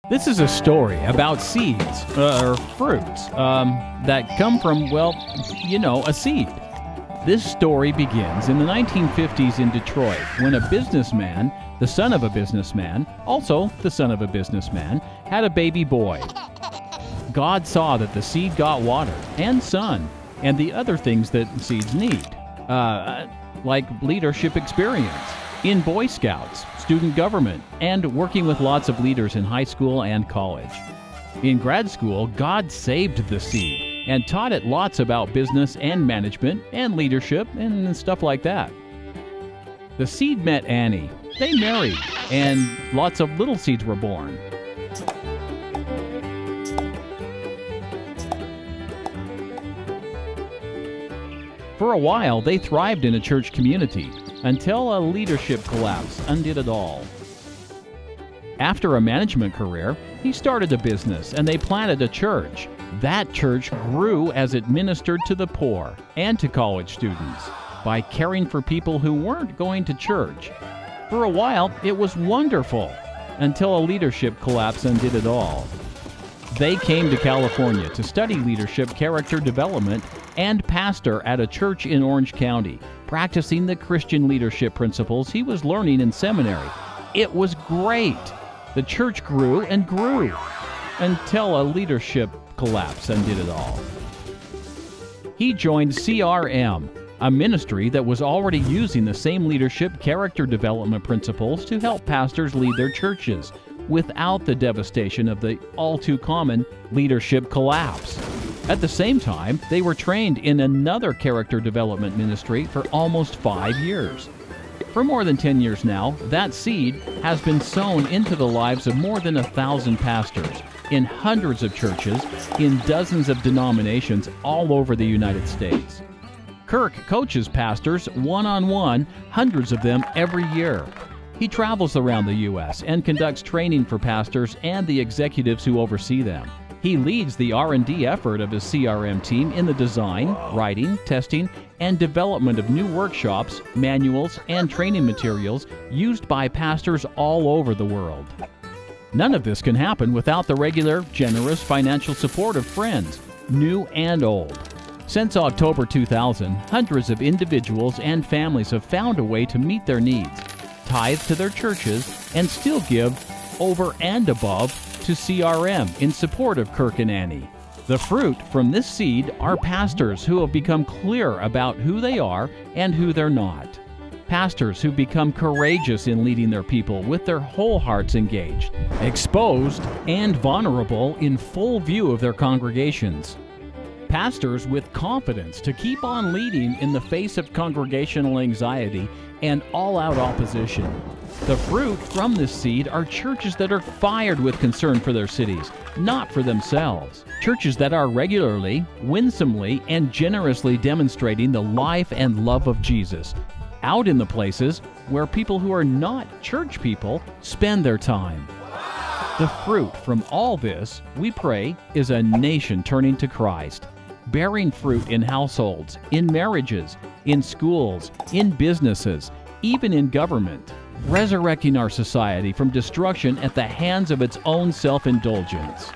This is a story about seeds, or fruits, that come from, well, a seed. This story begins in the 1950s in Detroit when a businessman, the son of a businessman, also the son of a businessman, had a baby boy. God saw that the seed got water and sun and the other things that seeds need, like leadership experience in Boy Scouts, student government, and working with lots of leaders in high school and college. In grad school, God saved the seed and taught it lots about business and management and leadership and stuff like that. The seed met Annie. They married, and lots of little seeds were born. For a while, they thrived in a church community until a leadership collapse undid it all. After a management career, he started a business and they planted a church. That church grew as it ministered to the poor and to college students by caring for people who weren't going to church. For a while, it was wonderful until a leadership collapse undid it all. They came to California to study leadership, character development, and pastor at a church in Orange County, practicing the Christian leadership principles he was learning in seminary. It was great. The church grew and grew until a leadership collapse undid it all. He joined CRM, a ministry that was already using the same leadership character development principles to help pastors lead their churches without the devastation of the all-too-common leadership collapse. At the same time, they were trained in another character development ministry for almost 5 years. For more than 10 years now, that seed has been sown into the lives of more than 1,000 pastors in hundreds of churches in dozens of denominations all over the United States. Kirk coaches pastors one-on-one, hundreds of them every year. He travels around the U.S. and conducts training for pastors and the executives who oversee them. He leads the R&D effort of his CRM team in the design, writing, testing, and development of new workshops, manuals, and training materials used by pastors all over the world. None of this can happen without the regular, generous financial support of friends, new and old. Since October 2000, hundreds of individuals and families have found a way to meet their needs, tithe to their churches, and still give over and above to CRM in support of Kirk and Annie. The fruit from this seed are pastors who have become clear about who they are and who they're not. Pastors who become courageous in leading their people with their whole hearts engaged, exposed and vulnerable in full view of their congregations. Pastors with confidence to keep on leading in the face of congregational anxiety and all-out opposition. The fruit from this seed are churches that are fired with concern for their cities, not for themselves. Churches that are regularly, winsomely, and generously demonstrating the life and love of Jesus out in the places where people who are not church people spend their time. The fruit from all this, we pray, is a nation turning to Christ, bearing fruit in households, in marriages, in schools, in businesses, even in government, resurrecting our society from destruction at the hands of its own self-indulgence.